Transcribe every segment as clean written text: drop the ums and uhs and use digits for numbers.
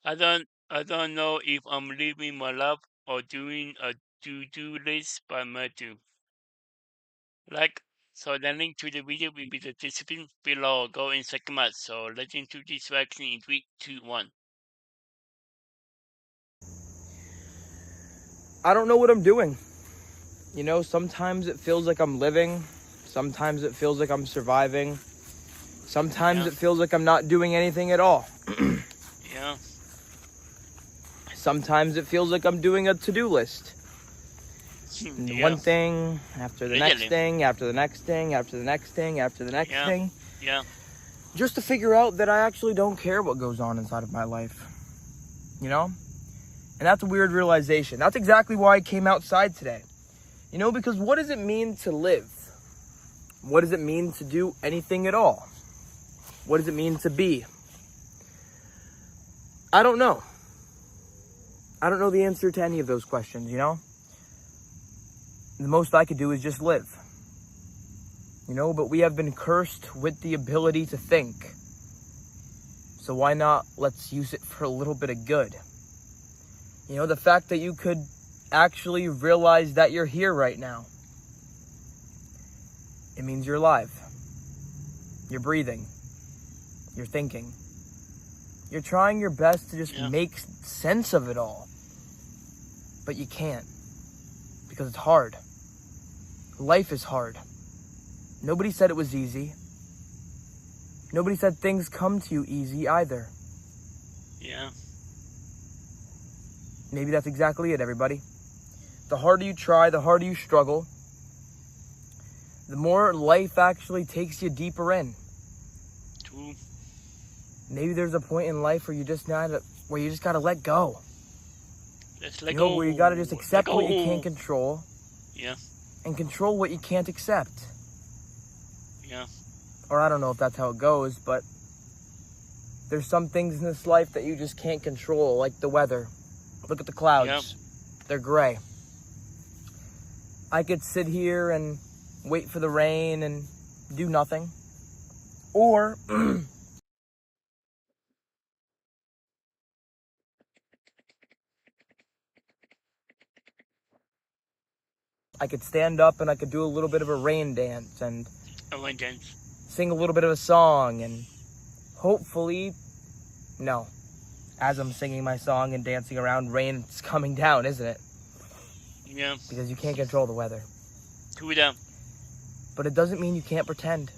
I don't know if I'm living my life or doing a to-do list, but I might do. Like, so the link to the video will be the description below. Go and check them out. So let's into this reaction in 3, 2, 1. I don't know what I'm doing. You know, sometimes it feels like I'm living. Sometimes it feels like I'm surviving. Sometimes Yeah, it feels like I'm not doing anything at all. yeah, Sometimes it feels like I'm doing a to-do list. yeah, One thing after the next literally. thing, after the next thing, after the next thing, after the next Yeah, thing. yeah, Just to figure out that I actually don't care what goes on inside of my life. You know? And that's a weird realization. That's exactly why I came outside today. You know, because what does it mean to live? What does it mean to do anything at all? What does it mean to be? I don't know. I don't know the answer to any of those questions, you know? The most I could do is just live. You know, but we have been cursed with the ability to think. So why not let's use it for a little bit of good? You know, the fact that you could actually realize that you're here right now. It means you're alive. You're breathing. You're thinking. You're trying your best to just yeah, make sense of it all. But you can't. Because it's hard. Life is hard. Nobody said it was easy. Nobody said things come to you easy either. yeah, Maybe that's exactly it, everybody. The harder you try, the harder you struggle, the more life actually takes you deeper in. true. Maybe there's a point in life where you just gotta let go. Let's let You know, go. where you gotta just Let accept what you can't go. control Yeah, and control what you can't accept. yeah, Or I don't know if that's how it goes, but there's some things in this life that you just can't control, like the weather. Look at the clouds. yeah, They're gray. I could sit here and wait for the rain and do nothing. Or I could stand up and I could do a little bit of a rain dance and abundance. sing a little bit of a song and hopefully, no, as I'm singing my song and dancing around, rain's coming down, isn't it? Yeah, Because you can't control the weather. true that. But it doesn't mean you can't pretend.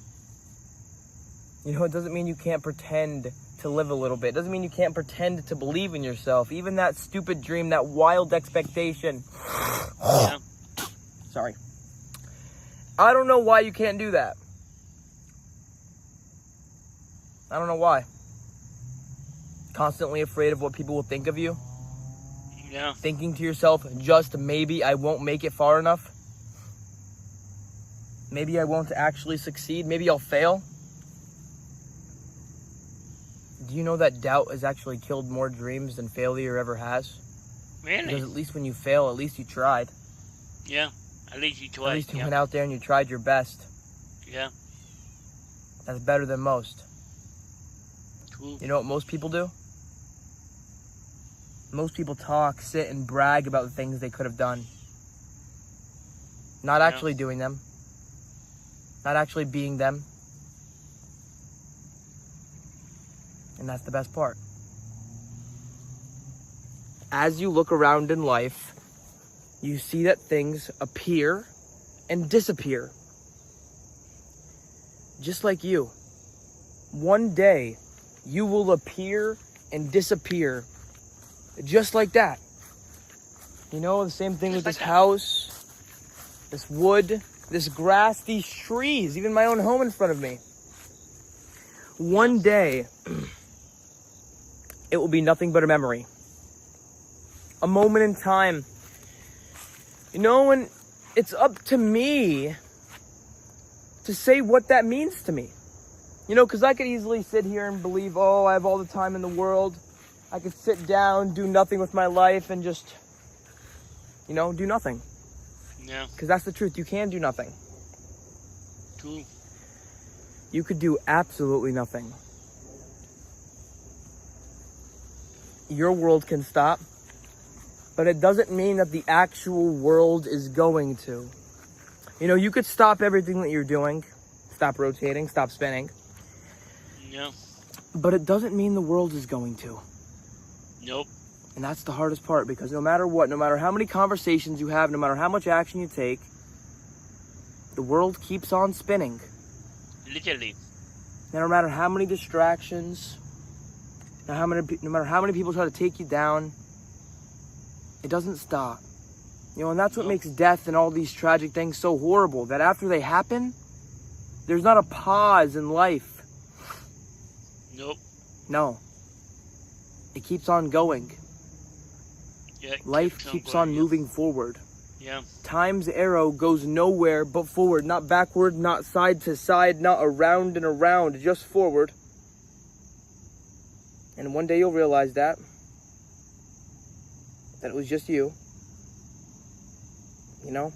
You know, it doesn't mean you can't pretend to live a little bit. It doesn't mean you can't pretend to believe in yourself. Even that stupid dream, that wild expectation. Yeah, Sorry. I don't know why you can't do that. I don't know why. Constantly afraid of what people will think of you. yeah, Thinking to yourself, just maybe I won't make it far enough. Maybe I won't actually succeed. Maybe I'll fail. Do you know that doubt has actually killed more dreams than failure ever has? really. Because at least when you fail, at least you tried. Yeah, at least you At tried. least you Yeah, went out there and you tried your best. yeah, That's better than most. true. You know what most people do? Most people talk, sit, and brag about the things they could have done. Not Yeah, actually doing them. Not actually being them. And that's the best part. As you look around in life, you see that things appear and disappear. Just like you. One day, you will appear and disappear. Just like that. You know, the same thing with just like this that. house, this wood, this grass, these trees, even my own home in front of me. Yeah, One day, it will be nothing but a memory. A moment in time. You know, and it's up to me to say what that means to me. You know, because I could easily sit here and believe, oh, I have all the time in the world. I could sit down, do nothing with my life, and just, you know, do nothing. yeah, Because that's the truth. You can do nothing. true. You could do absolutely nothing. your world can stop, but it doesn't mean that the actual world is going to. You know, you could stop everything that you're doing, stop rotating, stop spinning, Yeah. but it doesn't mean the world is going to. Nope. And that's the hardest part, because no matter what, no matter how many conversations you have, no matter how much action you take, the world keeps on spinning. Literally. No matter how many distractions, no matter how many people try to take you down, it doesn't stop. You know, and that's what makes death and all these tragic things so horrible, that after they happen, there's not a pause in life. Nope. No. It keeps on going. Yeah, Life keeps on moving forward. Yeah. Time's arrow goes nowhere but forward, not backward, not side to side, not around and around, just forward. And one day you'll realize that it was just you. You know?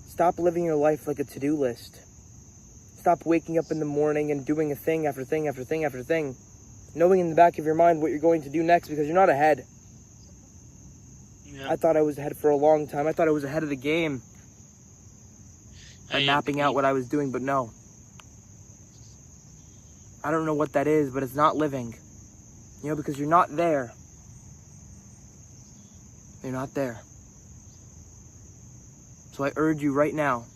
Stop living your life like a to-do list. Stop waking up in the morning and doing a thing after thing after thing after thing, knowing in the back of your mind what you're going to do next, because you're not ahead. Yeah. I thought I was ahead for a long time. I thought I was ahead of the game by mapping out what I was doing, but no. I don't know what that is, but it's not living. You know, because you're not there. You're not there. So I urge you right now,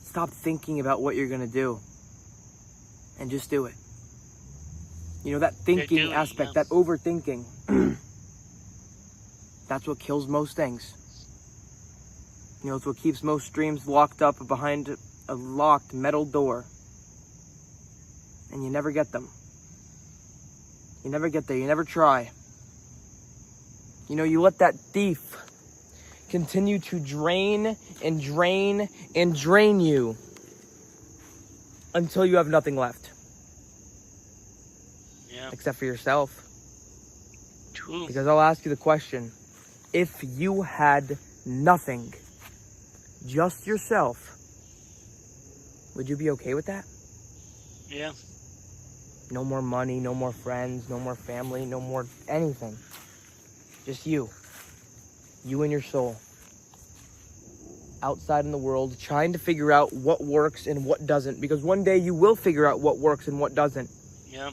stop thinking about what you're going to do and just do it. You know, that thinking aspect, that overthinking, that's what kills most things. You know, it's what keeps most dreams locked up behind a locked metal door. And you never get them. You never get there. You never try. You know, you let that thief continue to drain and drain and drain you until you have nothing left. Yeah. Except for yourself. True. Because I'll ask you the question. If you had nothing, just yourself, would you be okay with that? Yeah. No more money, no more friends, no more family, no more anything. Just you. You and your soul. Outside in the world, trying to figure out what works and what doesn't. Because one day you will figure out what works and what doesn't. Yeah.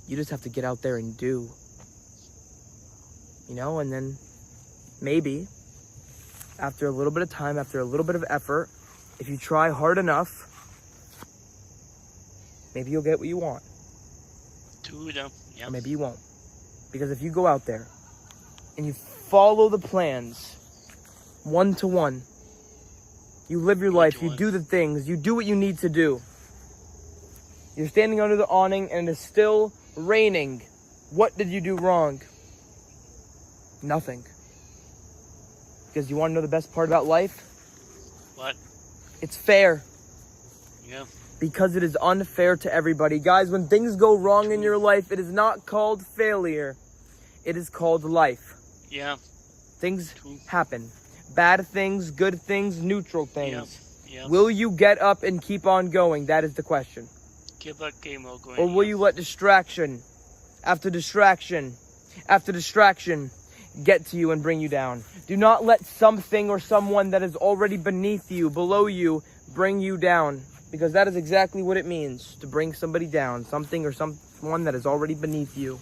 You just have to get out there and do. You know, and then maybe after a little bit of time, after a little bit of effort, if you try hard enough, maybe you'll get what you want. True though. Yeah. Or maybe you won't. Because if you go out there and you follow the plans one to one, you live your life, you do the things, you do what you need to do. You're standing under the awning and it's still raining. What did you do wrong? Nothing. Because you want to know the best part about life? What? It's fair. Yeah. Because it is unfair to everybody. Guys, when things go wrong in your life, it is not called failure. It is called life. Yeah. Things happen. Bad things, good things, neutral things. Yeah. Will you get up and keep on going? That is the question. Keep that game on going. Or will you let distraction after distraction after distraction get to you and bring you down? Do not let something or someone that is already beneath you, below you, bring you down. Because that is exactly what it means to bring somebody down. Something or someone that is already beneath you.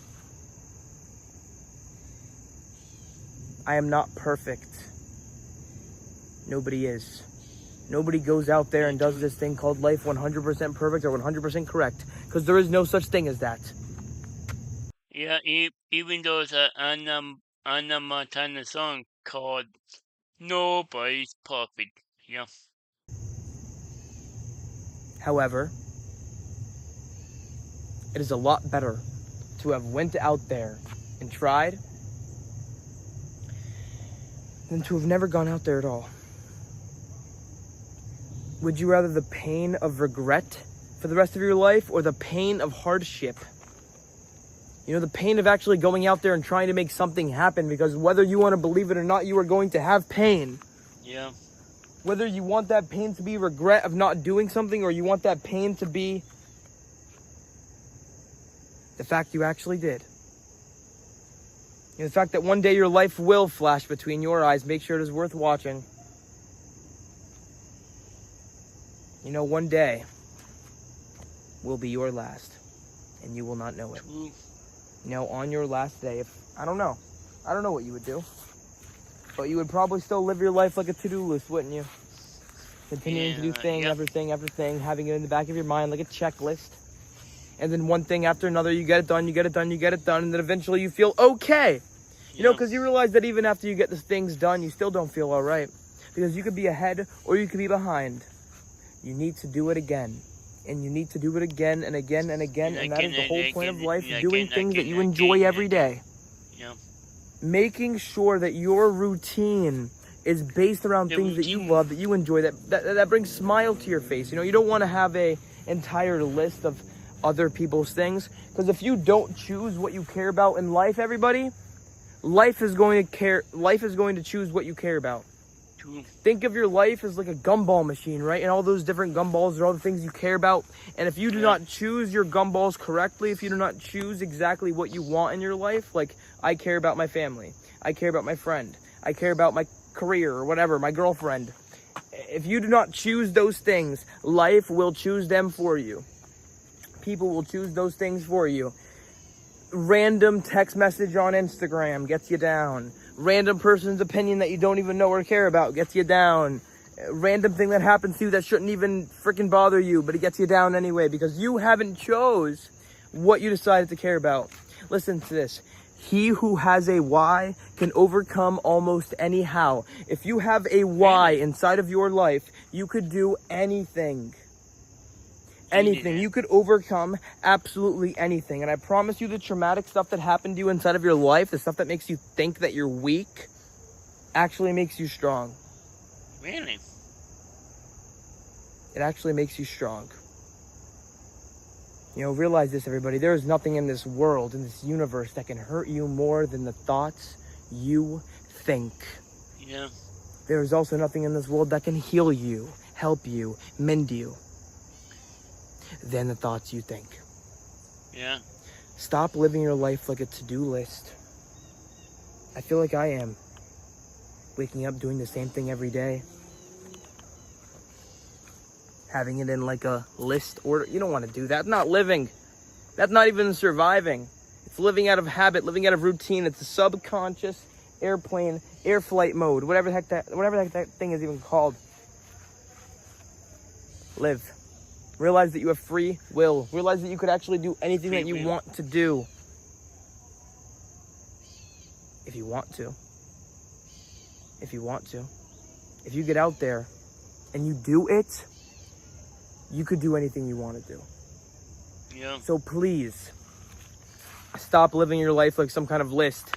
I am not perfect. Nobody is. Nobody goes out there and does this thing called life 100% perfect or 100% correct. Because there is no such thing as that. Yeah, even though it's an Anna Montana song called Nobody's Perfect. Yeah. However, it is a lot better to have went out there and tried than to have never gone out there at all. Would you rather the pain of regret for the rest of your life or the pain of hardship? You know, the pain of actually going out there and trying to make something happen, because whether you want to believe it or not, you are going to have pain. Yeah. Whether you want that pain to be regret of not doing something, or you want that pain to be the fact you actually did. The fact that one day your life will flash between your eyes, make sure it is worth watching. One day will be your last, and you will not know it. True. On your last day, I don't know what you would do, but you would probably still live your life like a to-do list, wouldn't you? Continuing to do thing after thing after thing, having it in the back of your mind like a checklist. And then one thing after another, you get it done, and then eventually you feel okay. Because you realize that even after you get the things done, you still don't feel all right. Because you could be ahead or you could be behind. You need to do it again. And you need to do it again and again and again. And that is the whole point of life, doing things that you enjoy every day. Yeah. Making sure that your routine is based around things that you love, that you enjoy, that brings smile to your face. You don't want to have a entire list of other people's things, because if you don't choose what you care about in life, everybody, life is going to choose what you care about. True. Think of your life as like a gumball machine, right? And all those different gumballs are all the things you care about. And if you do not choose your gumballs correctly, if you do not choose exactly what you want in your life, like I care about my family, I care about my friend, I care about my career or whatever, my girlfriend. If you do not choose those things, life will choose them for you. People will choose those things for you. Random text message on Instagram gets you down. Random person's opinion that you don't even know or care about gets you down. Random thing that happens to you that shouldn't even freaking bother you, but it gets you down anyway because you haven't chose what you decided to care about. Listen to this. He who has a why can overcome almost anyhow. If you have a why inside of your life, you could do anything. Anything. You could overcome absolutely anything. And I promise you, the traumatic stuff that happened to you inside of your life, the stuff that makes you think that you're weak, actually makes you strong. Really? It actually makes you strong. Realize this, everybody. There is nothing in this world, in this universe, that can hurt you more than the thoughts you think. Yeah. There is also nothing in this world that can heal you, help you, mend you than the thoughts you think. Yeah. Stop living your life like a to-do list. I feel like I am. Waking up, doing the same thing every day. Having it in like a list order. You don't want to do that. That's not living. That's not even surviving. It's living out of habit, living out of routine. It's a subconscious airplane, air flight mode, whatever the heck that thing is even called. Live. Realize that you have free will. Realize that you could actually do anything that you want to do. If you want to. If you want to. If you get out there and you do it, you could do anything you want to do. Yeah. So please, stop living your life like some kind of list.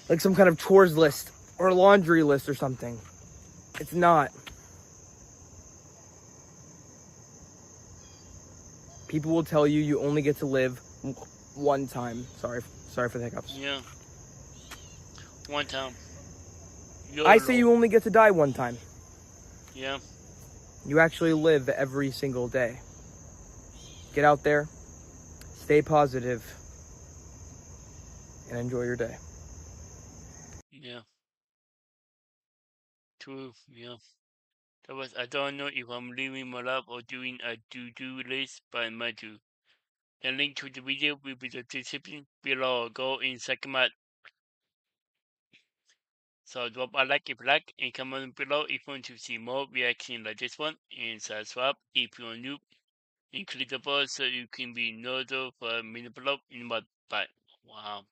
Like some kind of chores list or laundry list or something. It's not. People will tell you you only get to live one time. Sorry for the hiccups. Yeah. One time. I say you only get to die one time. Yeah. You actually live every single day. Get out there, stay positive, and enjoy your day. Yeah. True. Yeah. I don't know if I'm living my life or doing a to-do list, but I might do. The link to the video will be the description below. Go in second month. So drop a like if you like and comment below if you want to see more reaction like this one, and subscribe if you're new. And click the bell so you can be notified for a minute below in my bye. Wow.